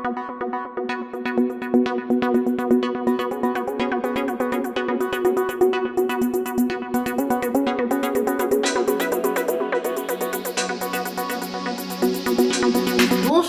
Bonjour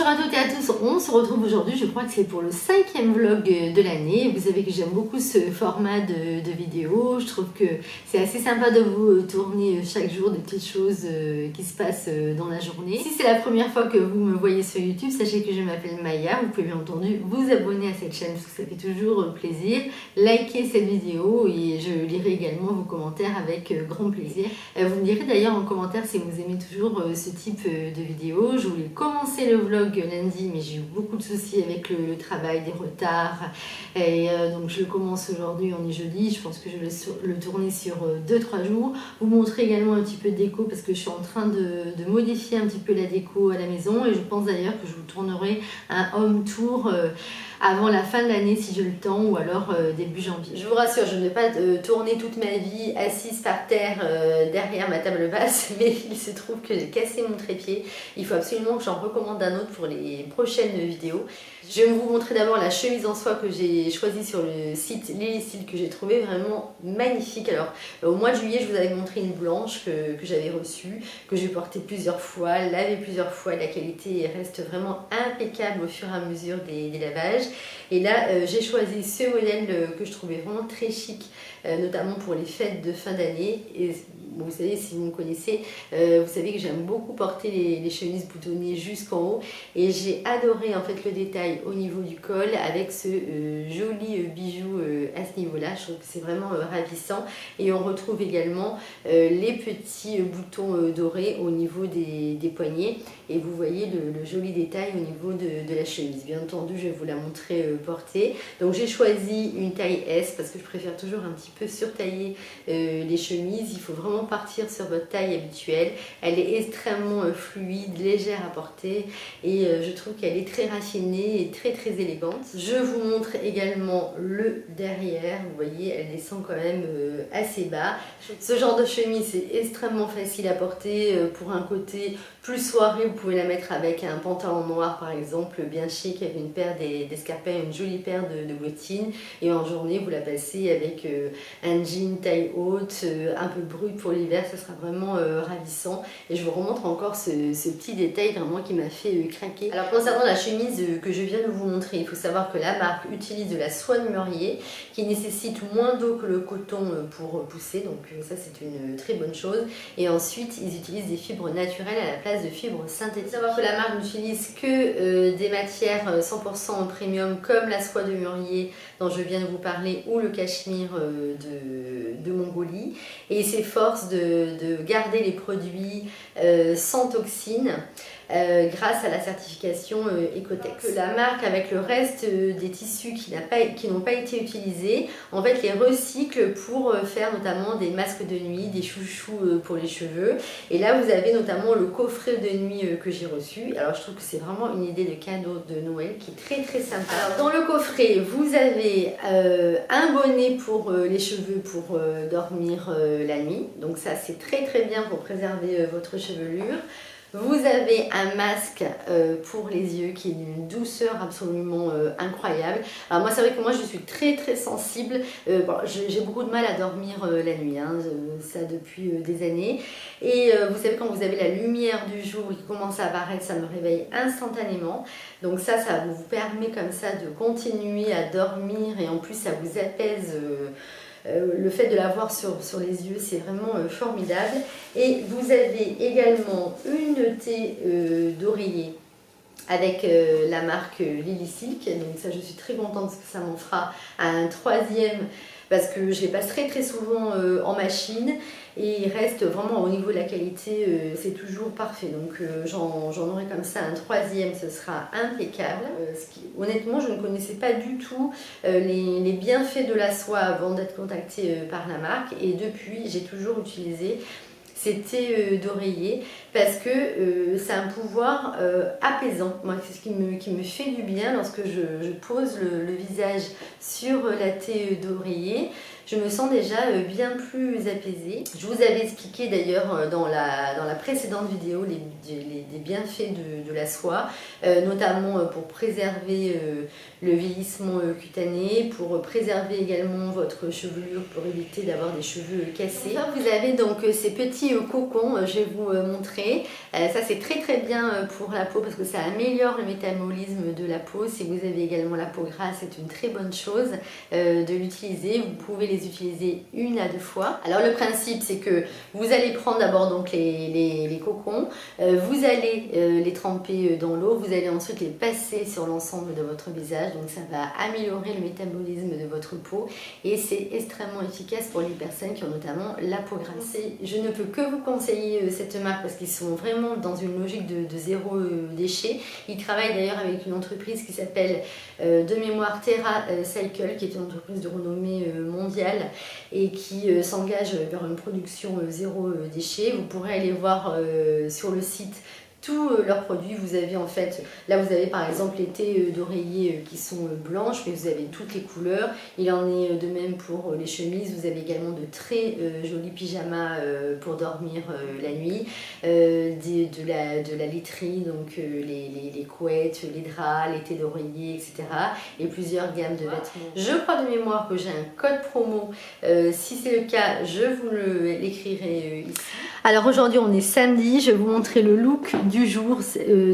à toutes et à tous, on se retrouve aujourd'hui, je crois que c'est pour le 5e vlog de l'année. Vous savez que j'aime beaucoup ce format de vidéo, je trouve que c'est assez sympa de vous tourner chaque jour des petites choses qui se passent dans la journée. Si c'est la première fois que vous me voyez sur YouTube, sachez que je m'appelle Maya, vous pouvez bien entendu vous abonner à cette chaîne parce que ça fait toujours plaisir, liker cette vidéo et je lirai également vos commentaires avec grand plaisir. Vous me direz d'ailleurs en commentaire si vous aimez toujours ce type de vidéo. Je voulais commencer le vlog lundi mais j'ai eu beaucoup de soucis avec le travail, des retards et donc je le commence aujourd'hui, on est jeudi, je pense que je vais le tourner sur 2-3 jours. Vous montrer également un petit peu de déco parce que je suis en train de modifier un petit peu la déco à la maison et je pense d'ailleurs que je vous tournerai un home tour avant la fin de l'année si j'ai le temps ou alors début janvier. Je vous rassure, je ne vais pas tourner toute ma vie assise par terre derrière ma table basse, mais il se trouve que j'ai cassé mon trépied. Il faut absolument que j'en recommande un autre pour les prochaines vidéos. Je vais vous montrer d'abord la chemise en soie que j'ai choisie sur le site Lily que j'ai trouvé vraiment magnifique. Alors au mois de juillet, je vous avais montré une blanche que j'avais reçue, que j'ai portée plusieurs fois, lavée plusieurs fois. La qualité reste vraiment impeccable au fur et à mesure des lavages. Et là, j'ai choisi ce modèle que je trouvais vraiment très chic, notamment pour les fêtes de fin d'année. Et vous savez, si vous me connaissez, vous savez que j'aime beaucoup porter les chemises boutonnées jusqu'en haut. Et j'ai adoré en fait le détail au niveau du col avec ce joli bijou à ce niveau-là. Je trouve que c'est vraiment ravissant. Et on retrouve également les petits boutons dorés au niveau des poignets. Et vous voyez le joli détail au niveau de la chemise. Bien entendu, je vais vous la montrer portée. Donc j'ai choisi une taille S parce que je préfère toujours un petit peu surtailler les chemises. Il faut vraiment partir sur votre taille habituelle. Elle est extrêmement fluide, légère à porter et je trouve qu'elle est très raffinée et très élégante. Je vous montre également le derrière. Vous voyez, elle descend quand même assez bas. Ce genre de chemise c'est extrêmement facile à porter pour un côté plus soirée. Vous pouvez la mettre avec un pantalon noir par exemple, bien chic, avec une paire d'escarpins, une jolie paire de bottines. Et en journée, vous la passez avec un jean taille haute, un peu brut pour l'hiver, ça sera vraiment ravissant. Et je vous remontre encore ce petit détail vraiment qui m'a fait craquer. Alors concernant la chemise que je viens de vous montrer, il faut savoir que la marque utilise de la soie de mûrier qui nécessite moins d'eau que le coton pour pousser, donc ça c'est une très bonne chose. Et ensuite, ils utilisent des fibres naturelles à la place de fibres synthétiques. Il faut savoir que la marque n'utilise que des matières 100% premium comme la soie de mûrier dont je viens de vous parler ou le cachemire de Mongolie, et s'efforce de garder les produits sans toxines grâce à la certification Ecotex. La marque, avec le reste des tissus qui n'ont pas été utilisés, en fait les recycle pour faire notamment des masques de nuit, des chouchous pour les cheveux. Et là vous avez notamment le coffret de nuit que j'ai reçu. Alors je trouve que c'est vraiment une idée de cadeau de Noël qui est très sympa. Alors dans le coffret vous avez un bonnet pour les cheveux pour dormir la nuit. Donc ça c'est très bien pour préserver votre chevelure. Vous avez un masque pour les yeux qui est d'une douceur absolument incroyable. Alors moi c'est vrai que moi je suis très sensible, bon, j'ai beaucoup de mal à dormir la nuit, hein, ça depuis des années. Et vous savez quand vous avez la lumière du jour qui commence à apparaître, ça me réveille instantanément. Donc ça vous permet comme ça de continuer à dormir et en plus ça vous apaise. Le fait de l'avoir sur les yeux, c'est vraiment formidable. Et vous avez également une thé d'oreiller avec la marque Lily Silk. Donc ça, je suis très contente parce que ça m'en fera un troisième parce que je les passe très souvent en machine et il reste vraiment au niveau de la qualité, c'est toujours parfait. Donc j'en aurai comme ça un troisième, ce sera impeccable. Honnêtement, je ne connaissais pas du tout les bienfaits de la soie avant d'être contactée par la marque et depuis, j'ai toujours utilisé c'était d'oreiller parce que c'est un pouvoir apaisant. Moi, c'est ce qui me fait du bien lorsque je pose le visage sur la thé d'oreiller. je me sens déjà bien plus apaisée. Je vous avais expliqué d'ailleurs dans la précédente vidéo les bienfaits de la soie, notamment pour préserver le vieillissement cutané, pour préserver également votre chevelure, pour éviter d'avoir des cheveux cassés. Enfin, vous avez donc ces petits cocons, je vais vous montrer. Ça c'est très bien pour la peau parce que ça améliore le métabolisme de la peau. Si vous avez également la peau grasse, c'est une très bonne chose de l'utiliser. Vous pouvez les utiliser 1 à 2 fois. Alors le principe c'est que vous allez prendre d'abord donc les cocons, vous allez les tremper dans l'eau, vous allez ensuite les passer sur l'ensemble de votre visage, donc ça va améliorer le métabolisme de votre peau et c'est extrêmement efficace pour les personnes qui ont notamment la peau grasse. Je ne peux que vous conseiller cette marque parce qu'ils sont vraiment dans une logique de zéro déchet. Ils travaillent d'ailleurs avec une entreprise qui s'appelle de mémoire Terra Cycle, qui est une entreprise de renommée mondiale et qui s'engage vers une production zéro déchet. Vous pourrez aller voir sur le site tous leurs produits. Vous avez en fait, là vous avez par exemple les thés d'oreiller qui sont blanches, mais vous avez toutes les couleurs. Il en est de même pour les chemises. Vous avez également de très jolis pyjamas pour dormir la nuit, de la literie, donc les couettes, les draps, les thés d'oreiller, etc. Et plusieurs gammes de vêtements. Je crois de mémoire que j'ai un code promo. Si c'est le cas, je vous l'écrirai ici. Alors aujourd'hui on est samedi, je vais vous montrer le look du jour.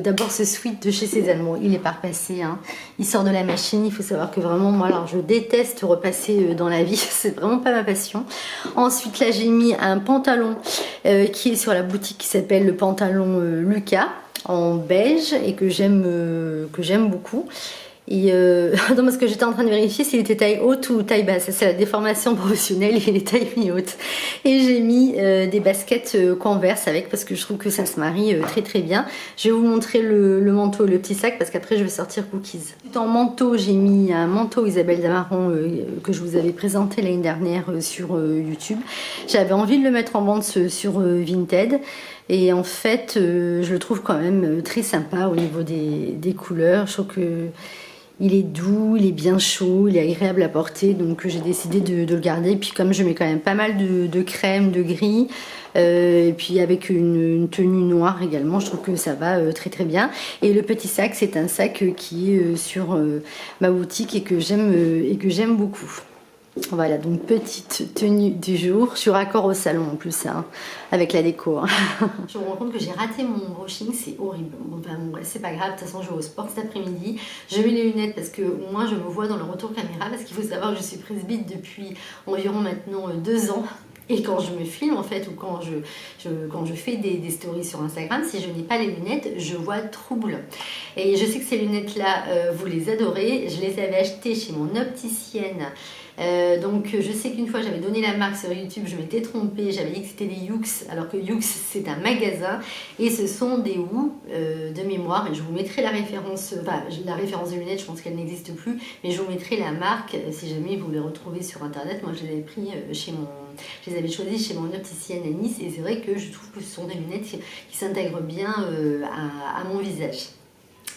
D'abord ce sweat de chez Cézanne, bon, il est pas repassé, hein. Il sort de la machine. Il faut savoir que vraiment moi alors je déteste repasser dans la vie, c'est vraiment pas ma passion. Ensuite là j'ai mis un pantalon qui est sur la boutique qui s'appelle le pantalon Lucas en beige et que j'aime beaucoup. Et non, parce que j'étais en train de vérifier s'il était taille haute ou taille basse. C'est la déformation professionnelle et les tailles mi-hautes. Et j'ai mis des baskets Converse avec parce que je trouve que ça se marie très bien. Je vais vous montrer le manteau et le petit sac parce qu'après je vais sortir cookies. En manteau, j'ai mis un manteau Isabelle Damaron que je vous avais présenté l'année dernière sur YouTube. J'avais envie de le mettre en vente sur Vinted. Et en fait, je le trouve quand même très sympa au niveau des couleurs. Je trouve que il est doux, il est bien chaud, il est agréable à porter, donc j'ai décidé de le garder. Et puis comme je mets quand même pas mal de crème, de gris, et puis avec une tenue noire également, je trouve que ça va très bien. Et le petit sac, c'est un sac qui est sur ma boutique et que j'aime beaucoup. Voilà, donc petite tenue du jour. Je suis raccord au salon en plus, hein, avec la déco. Hein. Je me rends compte que j'ai raté mon brushing, c'est horrible. Bon, ben, bon, c'est pas grave, de toute façon je vais au sport cet après-midi. Je mets les lunettes parce que moi je me vois dans le retour caméra, parce qu'il faut savoir que je suis presbyte depuis environ maintenant 2 ans. Et quand je me filme en fait, ou quand je fais des stories sur Instagram, si je n'ai pas les lunettes, je vois trouble. Et je sais que ces lunettes là, vous les adorez. Je les avais achetées chez mon opticienne. Donc je sais qu'une fois j'avais donné la marque sur YouTube, je m'étais trompée, j'avais dit que c'était des Yoox, alors que Yoox c'est un magasin et ce sont des Woo de mémoire, et je vous mettrai la référence, la référence des lunettes, je pense qu'elle n'existe plus, mais je vous mettrai la marque si jamais vous les retrouvez sur internet. Moi je les avais pris je les avais choisis chez mon opticienne à Nice, et c'est vrai que je trouve que ce sont des lunettes qui s'intègrent bien à mon visage.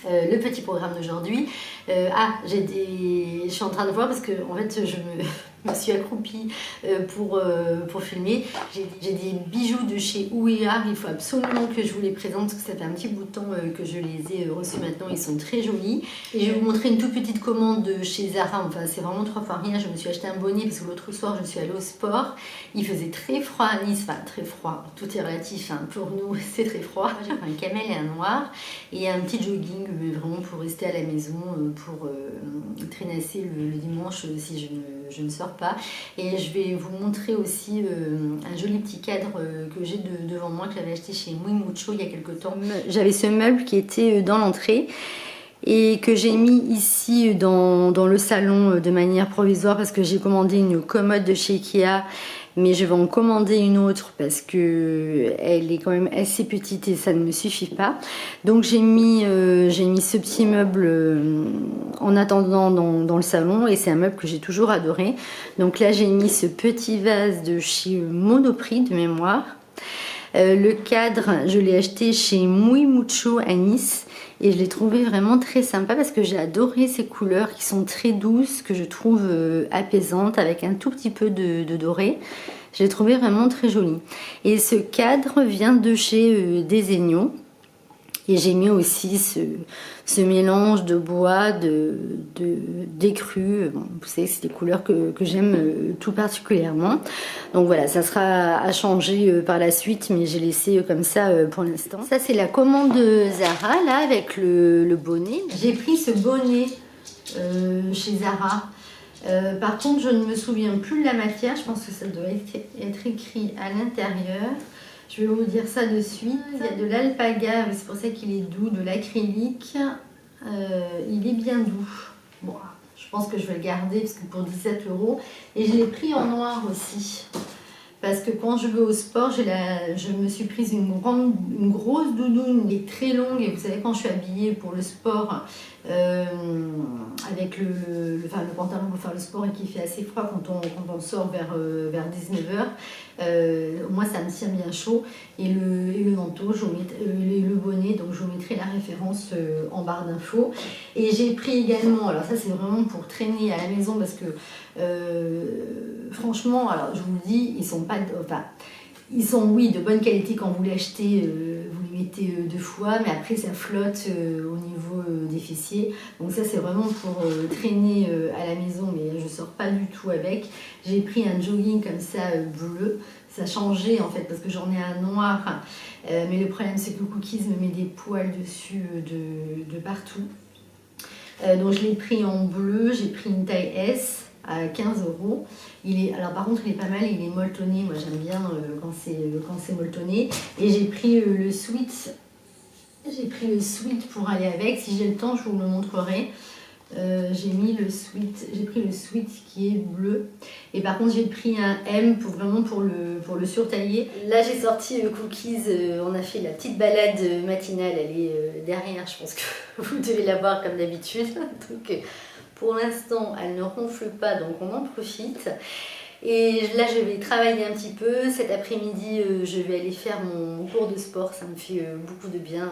Le petit programme d'aujourd'hui. Je suis en train de voir parce que en fait je me suis accroupie pour filmer. J'ai des bijoux de chez Ouéa. Il faut absolument que je vous les présente parce que ça fait un petit bout de temps que je les ai reçus maintenant. Ils sont très jolis. Et je vais vous montrer une toute petite commande de chez Zara. Enfin, c'est vraiment 3 fois rien. Je me suis acheté un bonnet parce que l'autre soir je suis allée au sport. Il faisait très froid à Nice. Enfin, très froid. Tout est relatif. Hein. Pour nous, c'est très froid. J'ai pris un camel et un noir et un petit jogging, mais vraiment pour rester à la maison, pour traînasser le dimanche si je ne sors pas. Et je vais vous montrer aussi un joli petit cadre que j'ai devant moi, que j'avais acheté chez Muy Mucho il y a quelques temps. J'avais ce meuble qui était dans l'entrée et que j'ai mis ici dans le salon de manière provisoire parce que j'ai commandé une commode de chez Ikea, mais je vais en commander une autre parce que elle est quand même assez petite et ça ne me suffit pas. Donc j'ai mis ce petit meuble en attendant dans le salon, et c'est un meuble que j'ai toujours adoré. Donc là j'ai mis ce petit vase de chez Monoprix de mémoire. Le cadre, je l'ai acheté chez Muy Mucho à Nice. Et je l'ai trouvé vraiment très sympa parce que j'ai adoré ces couleurs qui sont très douces, que je trouve apaisantes, avec un tout petit peu de doré. Je l'ai trouvé vraiment très joli. Et ce cadre vient de chez Desenio. Et j'ai mis aussi ce mélange de bois, d'écru. Bon, vous savez, c'est des couleurs que j'aime tout particulièrement. Donc voilà, ça sera à changer par la suite, mais j'ai laissé comme ça pour l'instant. Ça, c'est la commande Zara, là, avec le bonnet. J'ai pris ce bonnet chez Zara. Par contre, je ne me souviens plus de la matière. Je pense que ça doit être écrit à l'intérieur. Je vais vous dire ça de suite. Il y a de l'alpaga, c'est pour ça qu'il est doux, de l'acrylique. Il est bien doux. Bon, je pense que je vais le garder parce que pour 17 €. Et je l'ai pris en noir aussi. Parce que quand je vais au sport, je me suis prise une grosse doudoune qui est très longue. Et vous savez, quand je suis habillée pour le sport, avec le pantalon pour faire le sport et qu'il fait assez froid quand on sort vers 19 h, moi ça me tient bien chaud. Et le manteau, le bonnet, donc je vous mettrai la référence en barre d'infos. Et j'ai pris également, alors ça c'est vraiment pour traîner à la maison parce que franchement, alors je vous le dis, ils sont pas, enfin, ils sont oui de bonne qualité quand vous l'achetez, vous les mettez 2 fois, mais après ça flotte au niveau des fessiers. Donc ça c'est vraiment pour traîner à la maison, mais je sors pas du tout avec. J'ai pris un jogging comme ça bleu. Ça changeait en fait parce que j'en ai un noir, mais le problème c'est que le cookies me met des poils dessus de partout. Donc je l'ai pris en bleu, j'ai pris une taille S à 15 €. Alors par contre il est pas mal, il est molletonné, moi j'aime bien quand c'est molletonné. Et j'ai pris le sweat, pour aller avec, si j'ai le temps je vous le montrerai. J'ai pris le sweat qui est bleu. Et par contre j'ai pris un M pour le surtailler. Là j'ai sorti Cookies, on a fait la petite balade matinale, elle est derrière, je pense que vous devez la voir comme d'habitude. Donc pour l'instant elle ne ronfle pas, donc on en profite. Et là je vais travailler un petit peu. Cet après-midi je vais aller faire mon cours de sport, ça me fait beaucoup de bien,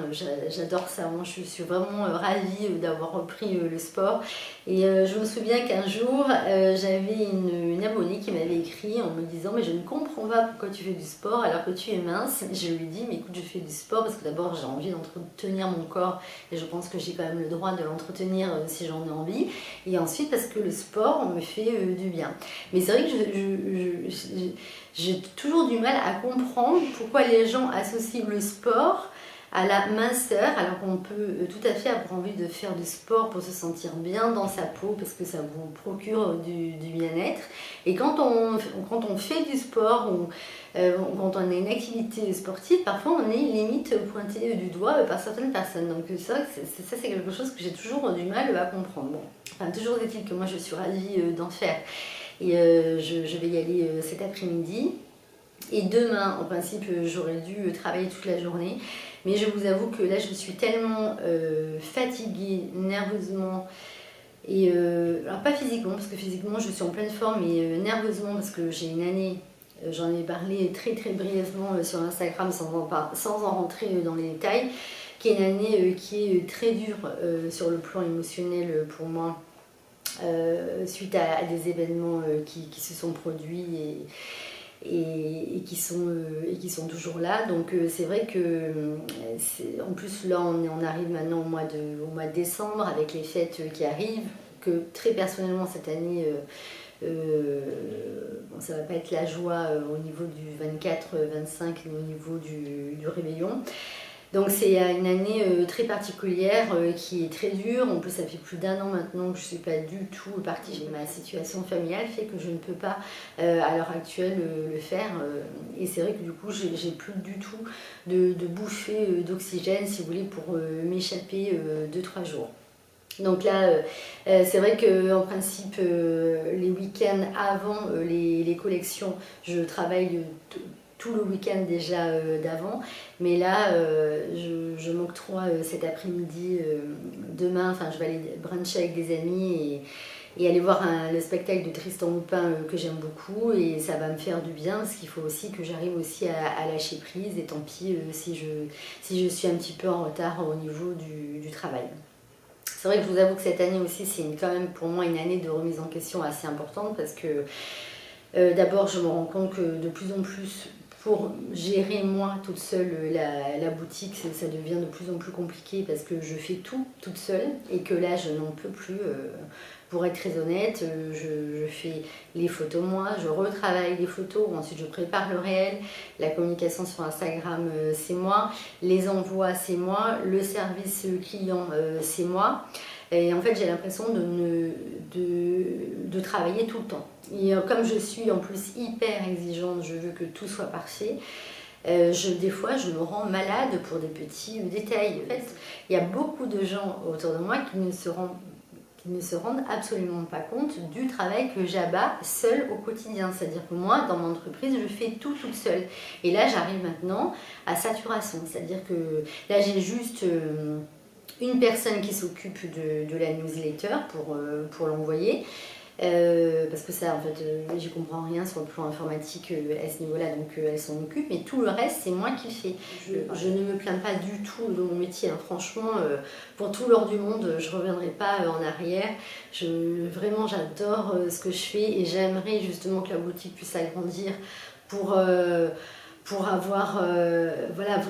j'adore ça. Moi je suis vraiment ravie d'avoir repris le sport. Et je me souviens qu'un jour j'avais une abonnée qui m'avait écrit en me disant mais je ne comprends pas pourquoi tu fais du sport alors que tu es mince. Et je lui ai dit mais écoute, je fais du sport parce que d'abord j'ai envie d'entretenir mon corps et je pense que j'ai quand même le droit de l'entretenir si j'en ai envie, et ensuite parce que le sport me fait du bien. Mais c'est vrai que j'ai toujours du mal à comprendre pourquoi les gens associent le sport à la minceur, alors qu'on peut tout à fait avoir envie de faire du sport pour se sentir bien dans sa peau, parce que ça vous procure du bien-être. Et quand on fait du sport, ou quand on a une activité sportive, parfois on est limite pointé du doigt par certaines personnes. Donc ça c'est quelque chose que j'ai toujours du mal à comprendre. Bon, enfin, toujours est-il que moi je suis ravie d'en faire. Et je vais y aller cet après-midi. Et demain, en principe, j'aurais dû travailler toute la journée. Mais je vous avoue que là, je suis tellement fatiguée, nerveusement. Et alors pas physiquement, parce que physiquement, je suis en pleine forme, mais nerveusement, parce que j'ai une année, j'en ai parlé très très brièvement sur Instagram, sans en rentrer dans les détails, qui est une année qui est très dure sur le plan émotionnel pour moi. Suite à des événements qui se sont produits et qui sont toujours là. Donc c'est vrai que en plus là on arrive maintenant au mois de décembre avec les fêtes qui arrivent, que très personnellement cette année bon, ça va pas être la joie au niveau du 24-25 mais au niveau du réveillon. Donc c'est une année très particulière qui est très dure. En plus ça fait plus d'1 an maintenant que je ne suis pas du tout partie. Ma situation familiale fait que je ne peux pas à l'heure actuelle le faire. Et c'est vrai que du coup j'ai plus du tout de bouffée d'oxygène, si vous voulez, pour m'échapper 2-3 jours. Donc là, c'est vrai qu'en principe, les week-ends avant les collections, je travaille tout le week-end déjà d'avant, mais là je m'octroie cet après-midi, demain, enfin je vais aller bruncher avec des amis et aller voir le spectacle de Tristan Loupin que j'aime beaucoup, et ça va me faire du bien parce qu'il faut aussi que j'arrive aussi à lâcher prise, et tant pis si je suis un petit peu en retard au niveau du travail. C'est vrai que je vous avoue que cette année aussi, c'est quand même pour moi une année de remise en question assez importante, parce que d'abord je me rends compte que de plus en plus, pour gérer moi toute seule la boutique, ça devient de plus en plus compliqué, parce que je fais tout toute seule, et que là je n'en peux plus. Pour être très honnête, je fais les photos moi, je retravaille les photos, ensuite je prépare le réel, la communication sur Instagram c'est moi, les envois c'est moi, le service client c'est moi. Et en fait j'ai l'impression de travailler tout le temps. Et comme je suis en plus hyper exigeante, je veux que tout soit parfait. Des fois, je me rends malade pour des petits détails. En fait, il y a beaucoup de gens autour de moi qui ne se rendent absolument pas compte du travail que j'abats seule au quotidien. C'est-à-dire que moi, dans mon entreprise, je fais tout toute seule. Et là, j'arrive maintenant à saturation. C'est-à-dire que là, j'ai juste une personne qui s'occupe de la newsletter pour l'envoyer. Parce que ça, en fait, j'y comprends rien sur le plan informatique à ce niveau-là, donc elle s'en occupe, mais tout le reste, c'est moi qui le fais. Je ne me plains pas du tout de mon métier, hein. Franchement, pour tout l'or du monde, je ne reviendrai pas en arrière. Vraiment, j'adore ce que je fais, et j'aimerais justement que la boutique puisse s'agrandir pour avoir, voilà,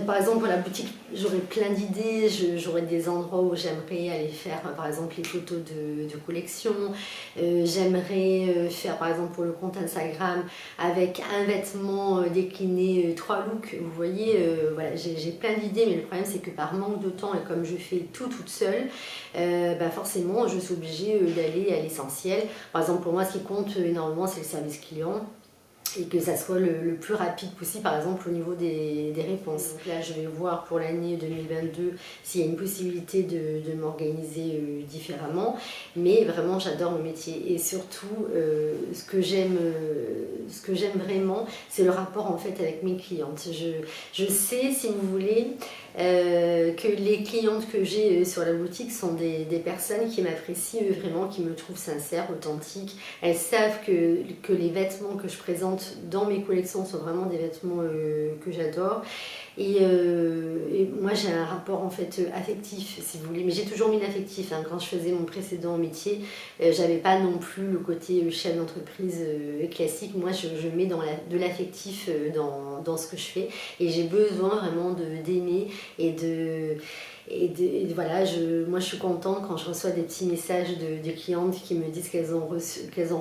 par exemple pour la boutique, j'aurais plein d'idées, j'aurais des endroits où j'aimerais aller faire par exemple les photos de collection, j'aimerais faire par exemple pour le compte Instagram avec un vêtement décliné 3 looks, vous voyez, voilà, j'ai plein d'idées, mais le problème c'est que par manque de temps, et comme je fais tout toute seule, forcément je suis obligée d'aller à l'essentiel. Par exemple pour moi ce qui compte énormément c'est le service client, et que ça soit le plus rapide possible, par exemple au niveau des réponses. Donc là, je vais voir pour l'année 2022 s'il y a une possibilité de m'organiser différemment, mais vraiment j'adore mon métier, et surtout ce que j'aime vraiment, c'est le rapport en fait avec mes clientes. Je sais, si vous voulez, que les clientes que j'ai sur la boutique sont des personnes qui m'apprécient vraiment, qui me trouvent sincère, authentique. Elles savent que les vêtements que je présente dans mes collections sont vraiment des vêtements que j'adore. Et moi j'ai un rapport en fait affectif, si vous voulez, mais j'ai toujours mis l'affectif, hein. Quand je faisais mon précédent métier, j'avais pas non plus le côté chef d'entreprise classique. Moi je mets de l'affectif dans ce que je fais, et j'ai besoin vraiment d'aimer voilà, moi je suis contente quand je reçois des petits messages de clientes qui me disent qu'elles ont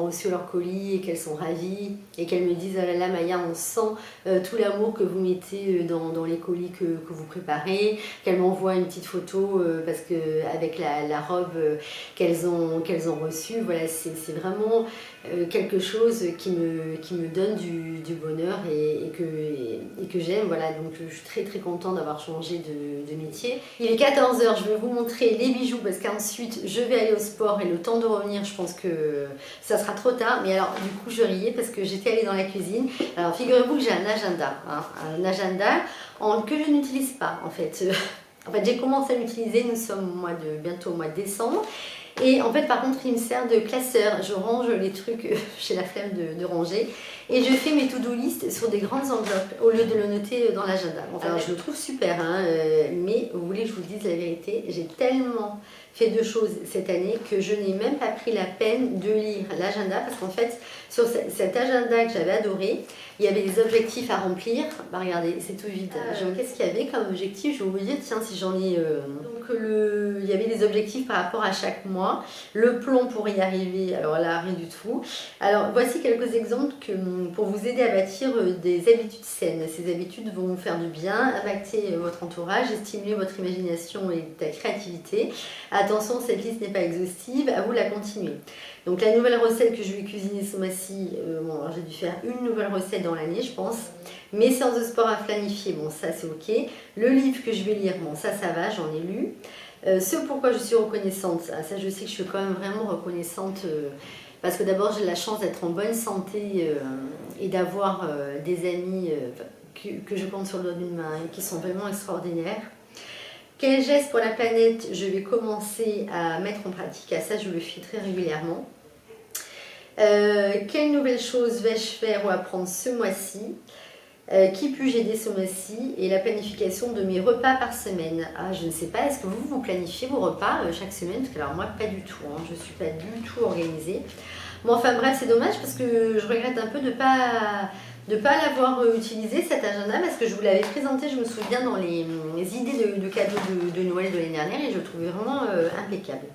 reçu leur colis et qu'elles sont ravies, et qu'elles me disent: oh là là Maya, on sent tout l'amour que vous mettez dans les colis que vous préparez, qu'elles m'envoient une petite photo parce que avec la robe qu'elles ont reçue. Voilà, c'est vraiment quelque chose qui me donne du bonheur, et que j'aime. Voilà, donc je suis très très contente d'avoir changé de métier. Il est 14h, je vais vous montrer les bijoux parce qu'ensuite je vais aller au sport, et le temps de revenir, je pense que ça sera trop tard. Mais alors du coup je riais parce que j'étais allée dans la cuisine. Alors figurez-vous que j'ai un agenda, hein, que je n'utilise pas en fait. En fait j'ai commencé à l'utiliser, nous sommes bientôt au mois de décembre. Et en fait, par contre, il me sert de classeur. Je range les trucs, j'ai la flemme de ranger. Et je fais mes to-do list sur des grandes enveloppes au lieu de le noter dans l'agenda. Enfin, je le trouve super, hein, mais vous voulez que je vous dise la vérité, j'ai tellement fait de choses cette année que je n'ai même pas pris la peine de lire l'agenda, parce qu'en fait, sur cet agenda que j'avais adoré, il y avait des objectifs à remplir. Bah regardez, c'est tout vide. Qu'est-ce qu'il y avait comme objectif? Je vais vous dire, tiens, si j'en ai... Donc il y avait des objectifs par rapport à chaque mois. Le plan pour y arriver, alors là, rien du tout. Alors voici quelques exemples pour vous aider à bâtir des habitudes saines. Ces habitudes vont vous faire du bien, impacter votre entourage, stimuler votre imagination et ta créativité. Attention, cette liste n'est pas exhaustive, à vous de la continuer. Donc la nouvelle recette que je vais cuisiner ce mois-ci, j'ai dû faire une nouvelle recette dans l'année, je pense. Mes séances de sport à planifier, bon ça c'est ok. Le livre que je vais lire, bon ça va, j'en ai lu. Ce pourquoi je suis reconnaissante, ça je sais que je suis quand même vraiment reconnaissante, parce que d'abord j'ai la chance d'être en bonne santé et d'avoir des amis que je compte sur le doigt d'une main et qui sont vraiment extraordinaires. Quel geste pour la planète je vais commencer à mettre en pratique? À ça, je le fais très régulièrement. Quelle nouvelle chose vais-je faire ou apprendre ce mois-ci? Qui puis-je aider ce mois-ci? Et la planification de mes repas par semaine. Ah, je ne sais pas, est-ce que vous planifiez vos repas chaque semaine? Parce que alors moi, pas du tout, hein, je ne suis pas du tout organisée. Bon, enfin bref, c'est dommage parce que je regrette un peu de pas l'avoir utilisé cet agenda, parce que je vous l'avais présenté, je me souviens, dans les idées de cadeaux de Noël de l'année dernière, et je le trouvais vraiment impeccable.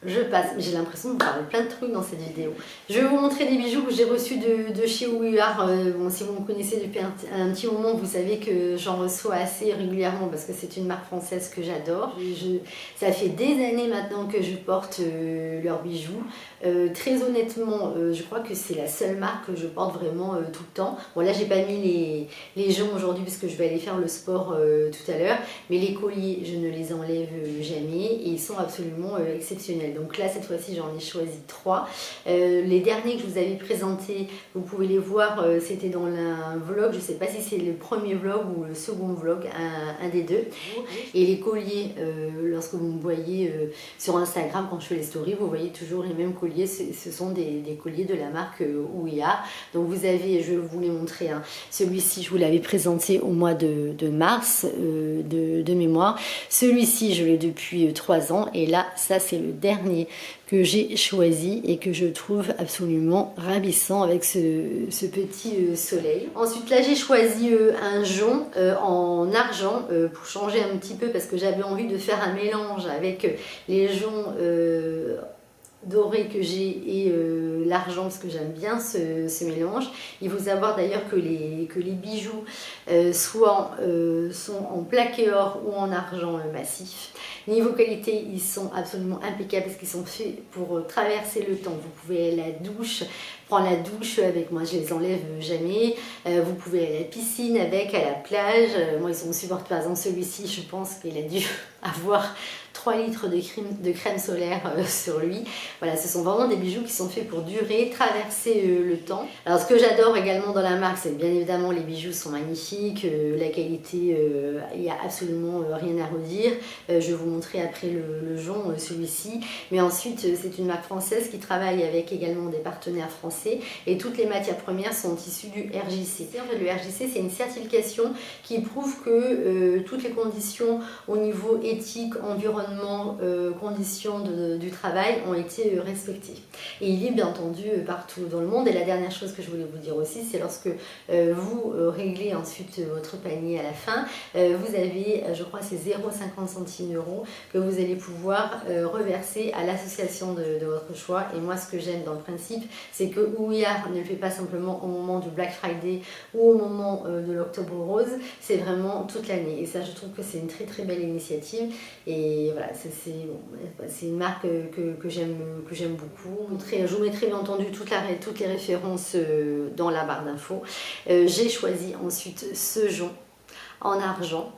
Je passe, j'ai l'impression de vous parler plein de trucs dans cette vidéo. Je vais vous montrer des bijoux que j'ai reçus de chez Ouillard. Bon, si vous me connaissez depuis un petit moment, vous savez que j'en reçois assez régulièrement parce que c'est une marque française que j'adore. Ça fait des années maintenant que je porte leurs bijoux. Très honnêtement, je crois que c'est la seule marque que je porte vraiment tout le temps. Bon, là, j'ai pas mis les joncs aujourd'hui parce que je vais aller faire le sport tout à l'heure. Mais les colliers, je ne les enlève jamais et ils sont absolument exceptionnels. Donc là, cette fois-ci, j'en ai choisi 3. Les derniers que je vous avais présentés, vous pouvez les voir, c'était dans un vlog. Je ne sais pas si c'est le premier vlog ou le second vlog, un des deux. Et les colliers, lorsque vous me voyez sur Instagram, quand je fais les stories, vous voyez toujours les mêmes colliers. Ce sont des colliers de la marque Ouillard. Donc vous avez, je vais vous les montrer, hein, celui-ci, je vous l'avais présenté au mois de mars de mémoire. Celui-ci, je l'ai depuis 3 ans. Et là, ça, c'est le dernier que j'ai choisi et que je trouve absolument ravissant avec ce petit soleil. Ensuite là j'ai choisi un jonc en argent pour changer un petit peu parce que j'avais envie de faire un mélange avec les joncs doré que j'ai et l'argent parce que j'aime bien ce mélange. Il faut savoir d'ailleurs que les bijoux soit sont en plaqué or ou en argent massif. Niveau qualité, ils sont absolument impeccables parce qu'ils sont faits pour traverser le temps. Vous pouvez aller à la douche, prendre la douche avec moi, je les enlève jamais. Vous pouvez aller à la piscine avec, à la plage. Moi, ils sont supportés. Par exemple, celui-ci, je pense qu'il a dû avoir 3 litres de crème solaire sur lui. Voilà, ce sont vraiment des bijoux qui sont faits pour durer, traverser le temps. Alors ce que j'adore également dans la marque, c'est bien évidemment les bijoux sont magnifiques, la qualité, il n'y a absolument rien à redire. Je vais vous montrer après le jonc, celui-ci. Mais ensuite, c'est une marque française qui travaille avec également des partenaires français et toutes les matières premières sont issues du RJC. En fait, le RJC, c'est une certification qui prouve que toutes les conditions au niveau éthique, environnemental, conditions du travail ont été respectées. Et il est bien entendu partout dans le monde. Et la dernière chose que je voulais vous dire aussi, c'est lorsque vous réglez ensuite votre panier à la fin, vous avez, je crois, c'est 0,50 centimes d'euros que vous allez pouvoir reverser à l'association de votre choix. Et moi, ce que j'aime dans le principe, c'est que Ouillard ne le fait pas simplement au moment du Black Friday ou au moment de l'Octobre Rose, c'est vraiment toute l'année. Et ça, je trouve que c'est une très très belle initiative. Et voilà, c'est une marque que j'aime beaucoup. Je vous mettrai bien entendu toutes les références dans la barre d'infos. J'ai choisi ensuite ce jonc en argent.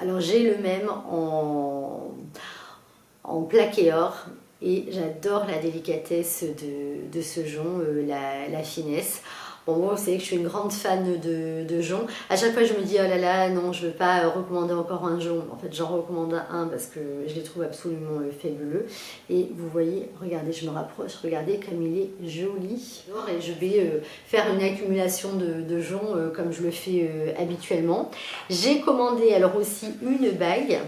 Alors j'ai le même en plaqué or. Et j'adore la délicatesse de ce jonc, la finesse. Bon, moi, vous savez que je suis une grande fan de jonc. À chaque fois, je me dis, oh là là, non, je ne veux pas recommander encore un jonc. En fait, j'en recommande un parce que je les trouve absolument fabuleux. Et vous voyez, regardez, je me rapproche, regardez comme il est joli. Et je vais faire une accumulation de joncs comme je le fais habituellement. J'ai commandé alors aussi une bague.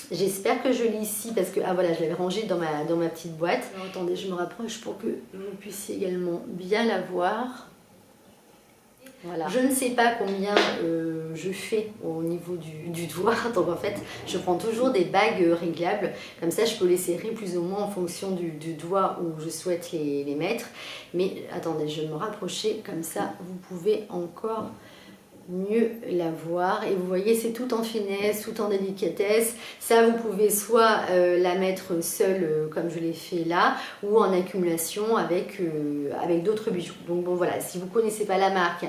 J'espère que je l'ai ici parce que, ah voilà, je l'avais rangée dans ma petite boîte. Alors, attendez, je me rapproche pour que vous puissiez également bien la voir. Voilà. Je ne sais pas combien je fais au niveau du doigt, donc en fait je prends toujours des bagues réglables, comme ça je peux les serrer plus ou moins en fonction du doigt où je souhaite les mettre. Mais attendez, je vais me rapprocher, comme ça vous pouvez encore mieux la voir. Et vous voyez, c'est tout en finesse, tout en délicatesse. Ça, vous pouvez soit la mettre seule comme je l'ai fait là, ou en accumulation avec d'autres bijoux. Donc bon voilà, si vous ne connaissez pas la marque,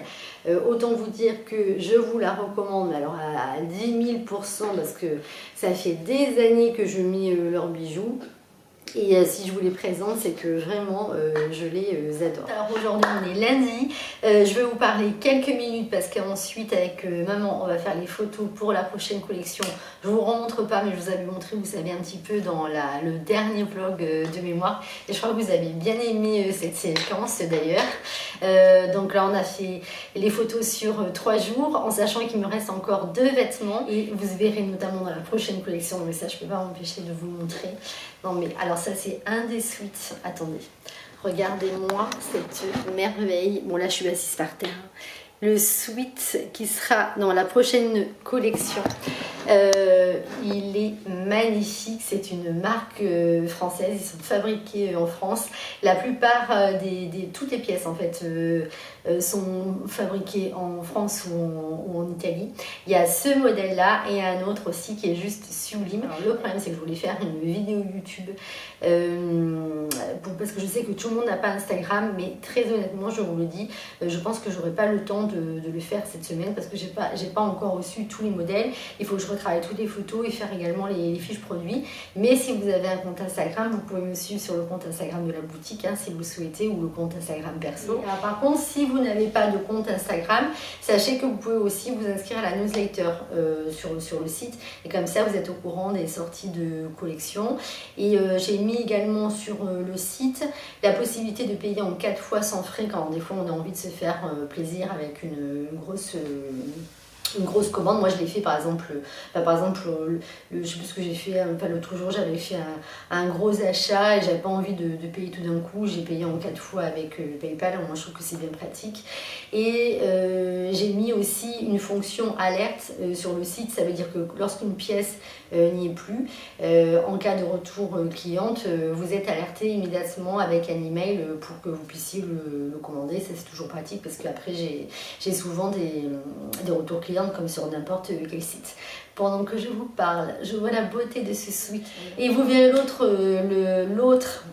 autant vous dire que je vous la recommande alors à 10 000 % parce que ça fait des années que je mets leurs bijoux. Et si je vous les présente, c'est que vraiment je les adore. Alors aujourd'hui on est lundi, je vais vous parler quelques minutes parce qu'ensuite avec maman on va faire les photos pour la prochaine collection. Je vous remontre pas mais je vous avais montré, vous savez, un petit peu dans le dernier vlog de mémoire. Et je crois que vous avez bien aimé cette séquence d'ailleurs. Donc là on a fait les photos sur 3 jours en sachant qu'il me reste encore 2 vêtements. Et vous verrez notamment dans la prochaine collection, mais ça je peux pas m'empêcher de vous montrer. Non mais alors ça c'est un des sweats, attendez, regardez-moi cette merveille. Bon là je suis assise par terre. Le sweat qui sera dans la prochaine collection, il est magnifique, c'est une marque française, ils sont fabriqués en France. La plupart toutes les pièces en fait sont fabriquées en France ou en Italie. Il y a ce modèle là et un autre aussi qui est juste sublime. Alors, le problème c'est que je voulais faire une vidéo YouTube parce que je sais que tout le monde n'a pas Instagram, mais très honnêtement je vous le dis, je pense que j'aurai pas le temps de le faire cette semaine parce que j'ai pas encore reçu tous les modèles. Il faut que je retravaille toutes les photos et faire également les fiches produits. Mais si vous avez un compte Instagram, vous pouvez me suivre sur le compte Instagram de la boutique si vous le souhaitez, ou le compte Instagram perso. Alors, par contre, si vous n'avez pas de compte Instagram, sachez que vous pouvez aussi vous inscrire à la newsletter sur le site, et comme ça vous êtes au courant des sorties de collection. Et j'ai mis également sur le site la possibilité de payer en 4 fois sans frais quand des fois on a envie de se faire plaisir avec une grosse commande. Moi je l'ai fait par exemple, je sais plus ce que j'ai fait, pas l'autre jour j'avais fait un gros achat et j'avais pas envie de payer tout d'un coup, j'ai payé en 4 fois avec PayPal. Moi je trouve que c'est bien pratique. Et j'ai mis aussi une fonction alerte sur le site, ça veut dire que lorsqu'une pièce n'y est plus, en cas de retour cliente, vous êtes alerté immédiatement avec un email pour que vous puissiez le commander. Ça c'est toujours pratique parce qu'après j'ai souvent des retours clients comme sur n'importe quel site. Pendant que je vous parle, je vois la beauté de ce sweat et vous verrez l'autre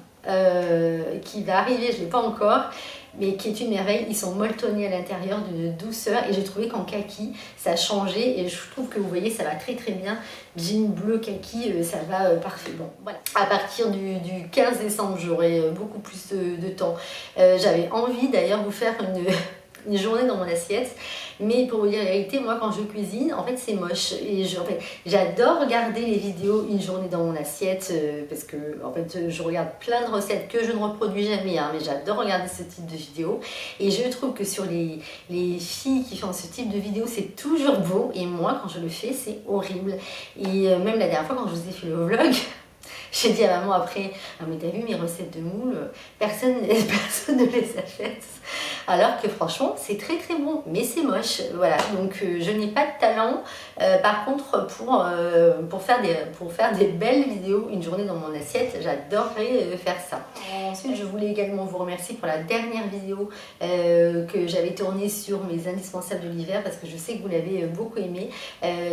qui va arriver, je ne l'ai pas encore, mais qui est une merveille. Ils sont molletonnés à l'intérieur d'une douceur et j'ai trouvé qu'en kaki ça a changé et je trouve que vous voyez ça va très très bien. Jean bleu kaki, ça va parfait. Bon voilà, à partir du 15 décembre j'aurai beaucoup plus de temps. J'avais envie d'ailleurs de vous faire une journée dans mon assiette, mais pour vous dire la vérité, moi quand je cuisine en fait c'est moche et j'adore regarder les vidéos une journée dans mon assiette parce que en fait je regarde plein de recettes que je ne reproduis jamais mais j'adore regarder ce type de vidéos et je trouve que sur les filles qui font ce type de vidéos c'est toujours beau et moi quand je le fais c'est horrible. Et même la dernière fois quand je vous ai fait le vlog, j'ai dit à maman après, ah mais t'as vu mes recettes de moules, personne ne les achète. Alors que franchement c'est très très bon, mais c'est moche. Voilà, donc je n'ai pas de talent. Par contre pour faire des belles vidéos, une journée dans mon assiette, j'adorerais faire ça. Ensuite je voulais également vous remercier pour la dernière vidéo que j'avais tournée sur mes indispensables de l'hiver parce que je sais que vous l'avez beaucoup aimé.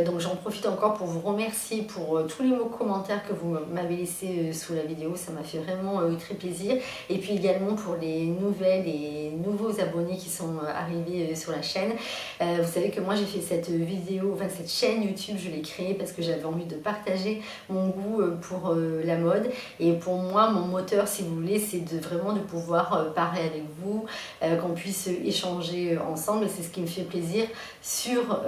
Donc j'en profite encore pour vous remercier pour tous les mots commentaires que vous m'avez laissés sous la vidéo, ça m'a fait vraiment très plaisir. Et puis également pour les nouvelles et nouveaux abonnés qui sont arrivés sur la chaîne. Vous savez que moi j'ai fait cette vidéo, enfin cette chaîne YouTube, je l'ai créée parce que j'avais envie de partager mon goût pour la mode. Et pour moi, mon moteur, si vous voulez, c'est vraiment de pouvoir parler avec vous, qu'on puisse échanger ensemble. Et c'est ce qui me fait plaisir sur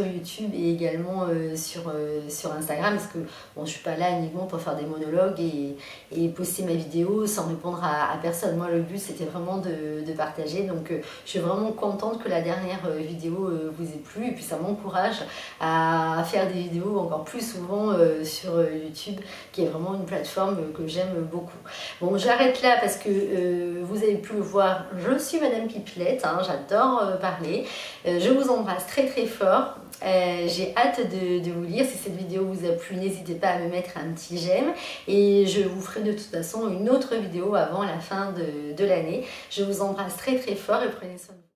YouTube et également sur Instagram. Parce que bon, je suis pas là uniquement pour faire des monologues et poster ma vidéo sans répondre à personne. Moi, le but, c'était vraiment de partager. Donc, je suis vraiment contente que la dernière vidéo vous ait plu. Et puis, ça m'encourage à faire des vidéos encore plus souvent sur YouTube, qui est vraiment une plateforme que j'aime beaucoup. Bon, j'arrête là parce que vous avez pu le voir, je suis Madame Pipelette, hein, j'adore parler. Je vous embrasse très très fort. J'ai hâte de vous lire. Si cette vidéo vous a plu, n'hésitez pas à me mettre un petit j'aime et je vous ferai de toute façon une autre vidéo avant la fin de l'année. Je vous embrasse très très fort et prenez soin de vous.